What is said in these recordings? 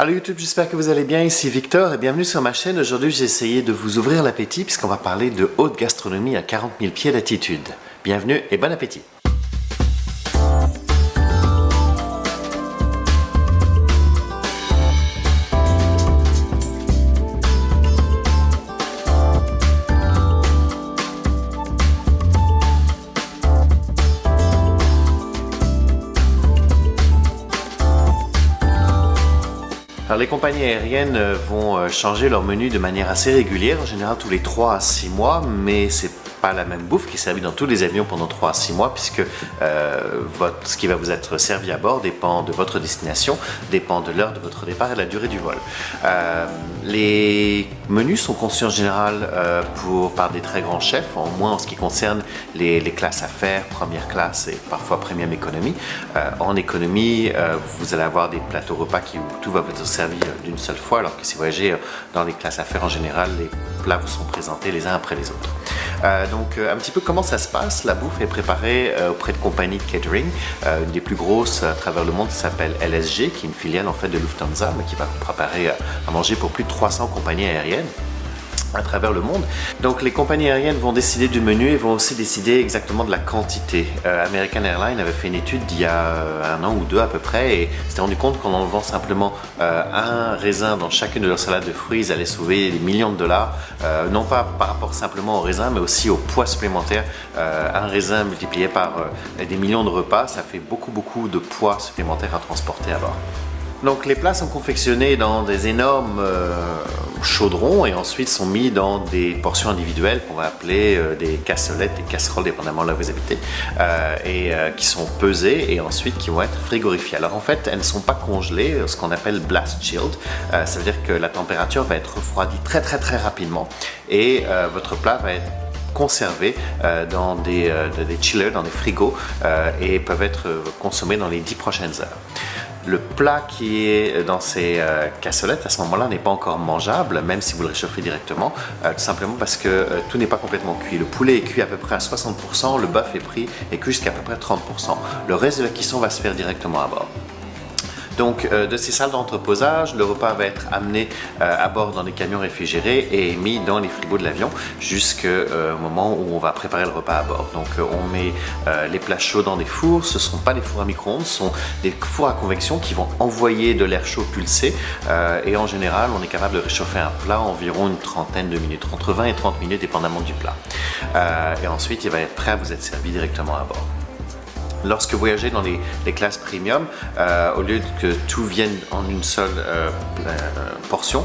Allô YouTube, j'espère que vous allez bien, ici Victor et bienvenue sur ma chaîne. Aujourd'hui j'ai essayé de vous ouvrir l'appétit puisqu'on va parler de haute gastronomie à 40 000 pieds d'altitude. Bienvenue et bon appétit. Alors, les compagnies aériennes vont changer leur menu de manière assez régulière, en général tous les 3 à 6 mois, mais c'est pas la même bouffe qui est servie dans tous les avions pendant 3 à 6 mois puisque ce qui va vous être servi à bord dépend de votre destination, dépend de l'heure de votre départ et de la durée du vol. Les menus sont conçus en général par des très grands chefs, au moins en ce qui concerne les classes affaires, première classe et parfois premium économie. En économie, vous allez avoir des plateaux repas où tout va vous être servi d'une seule fois, alors que si vous voyagez dans les classes affaires en général, les plats vous sont présentés les uns après les autres. Donc un petit peu comment ça se passe, la bouffe est préparée auprès de compagnies de catering, une des plus grosses à travers le monde s'appelle LSG, qui est une filiale en fait de Lufthansa, mais qui va préparer à manger pour plus de 300 compagnies aériennes à travers le monde. Donc les compagnies aériennes vont décider du menu et vont aussi décider exactement de la quantité. American Airlines avait fait une étude il y a 1 an ou 2 à peu près et s'était rendu compte qu'en enlevant simplement un raisin dans chacune de leurs salades de fruits, ils allaient sauver des millions de dollars, non pas par rapport simplement au raisin, mais aussi au poids supplémentaire. Un raisin multiplié par des millions de repas, ça fait beaucoup de poids supplémentaire à transporter à bord. Donc les plats sont confectionnés dans des énormes chaudrons et ensuite sont mis dans des portions individuelles qu'on va appeler des cassolettes, des casseroles, dépendamment de là où vous habitez, qui sont pesées et ensuite qui vont être frigorifiées. Alors en fait, elles ne sont pas congelées, ce qu'on appelle blast chilled, ça veut dire que la température va être refroidie très rapidement et votre plat va être conservés dans des chillers, dans des frigos et peuvent être consommés dans les 10 prochaines heures. Le plat qui est dans ces cassolettes à ce moment-là n'est pas encore mangeable, même si vous le réchauffez directement, tout simplement parce que tout n'est pas complètement cuit. Le poulet est cuit à peu près à 60%, le bœuf est cuit jusqu'à peu près 30%. Le reste de la cuisson va se faire directement à bord. Donc de ces salles d'entreposage, le repas va être amené à bord dans des camions réfrigérés et mis dans les frigos de l'avion jusqu'au moment où on va préparer le repas à bord. Donc on met les plats chauds dans des fours, ce ne sont pas des fours à micro-ondes, ce sont des fours à convection qui vont envoyer de l'air chaud pulsé et en général on est capable de réchauffer un plat environ une trentaine de minutes, entre 20 et 30 minutes dépendamment du plat. Et ensuite il va être prêt à vous être servi directement à bord. Lorsque vous voyagez dans les classes premium, au lieu que tout vienne en une seule portion,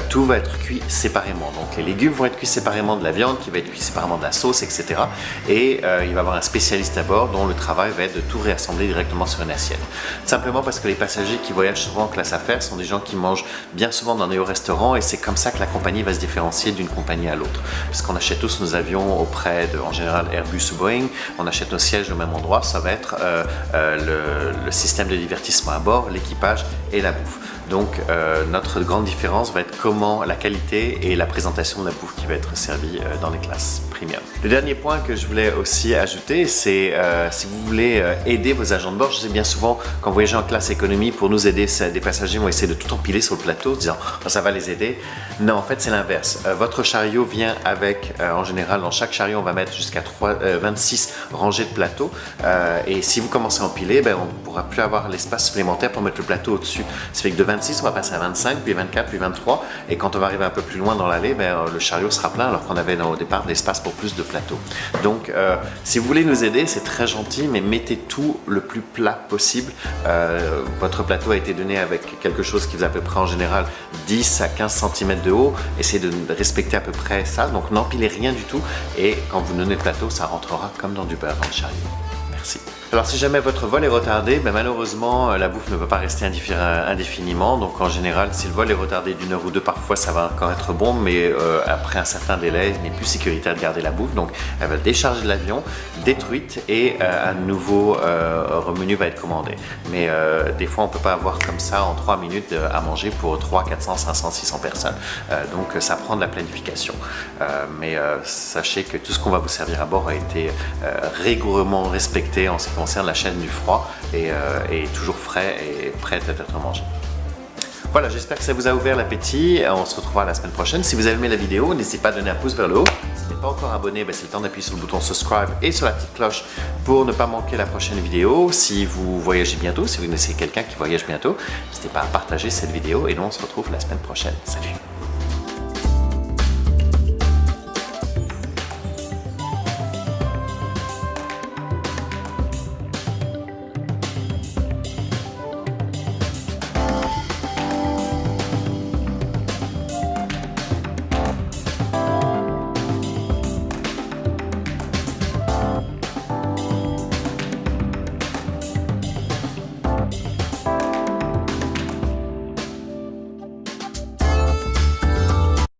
tout va être cuit séparément. Donc les légumes vont être cuits séparément de la viande, qui va être cuit séparément de la sauce, etc. Et il va y avoir un spécialiste à bord dont le travail va être de tout réassembler directement sur une assiette. Simplement parce que les passagers qui voyagent souvent en classe affaires sont des gens qui mangent bien souvent dans des hauts restaurants et c'est comme ça que la compagnie va se différencier d'une compagnie à l'autre. Puisqu'on achète tous nos avions auprès de, en général, Airbus ou Boeing, on achète nos sièges au même endroit, ça va être le système de divertissement à bord, l'équipage et la bouffe. Donc notre grande différence va être comment la qualité et la présentation de la bouffe qui va être servie dans les classes premium. Le dernier point que je voulais aussi ajouter, c'est si vous voulez aider vos agents de bord, je sais bien souvent quand vous voyagez en classe économie, pour nous aider, des passagers vont essayer de tout empiler sur le plateau, disant oh, ça va les aider. Non, en fait c'est l'inverse. Votre chariot vient avec, en général dans chaque chariot on va mettre jusqu'à 26 rangées de plateaux et si vous commencez à empiler, on ne pourra plus avoir l'espace supplémentaire pour mettre le plateau au-dessus. Ça fait que de 26 on va passer à 25, puis 24, puis 23 et quand on va arriver un peu plus loin dans l'allée, le chariot sera plein alors qu'on avait au départ de l'espace pour plus de plateaux. Donc si vous voulez nous aider, c'est très gentil, mais mettez tout le plus plat possible. Votre plateau a été donné avec quelque chose qui faisait à peu près en général 10 à 15 cm de haut. Essayez de respecter à peu près ça, donc n'empilez rien du tout et quand vous donnez le plateau, ça rentrera comme dans du beurre dans le chariot. Merci. Alors si jamais votre vol est retardé, malheureusement la bouffe ne peut pas rester indéfiniment. Donc en général, si le vol est retardé d'1 heure ou 2, parfois ça va encore être bon, mais après un certain délai, il n'est plus sécuritaire de garder la bouffe. Donc elle va décharger de l'avion, détruite et un nouveau menu va être commandé. Mais des fois on ne peut pas avoir comme ça en 3 minutes à manger pour 300, 400, 500, 600 personnes. Donc ça prend de la planification. Mais sachez que tout ce qu'on va vous servir à bord a été rigoureusement respecté en ce qui concerne la chaîne du froid et toujours frais et prêt à être mangé. Voilà, j'espère que ça vous a ouvert l'appétit. On se retrouvera la semaine prochaine. Si vous avez aimé la vidéo, n'hésitez pas à donner un pouce vers le haut. Si vous n'êtes pas encore abonné, c'est le temps d'appuyer sur le bouton subscribe et sur la petite cloche pour ne pas manquer la prochaine vidéo. Si vous voyagez bientôt, si vous connaissez quelqu'un qui voyage bientôt, n'hésitez pas à partager cette vidéo et nous on se retrouve la semaine prochaine. Salut!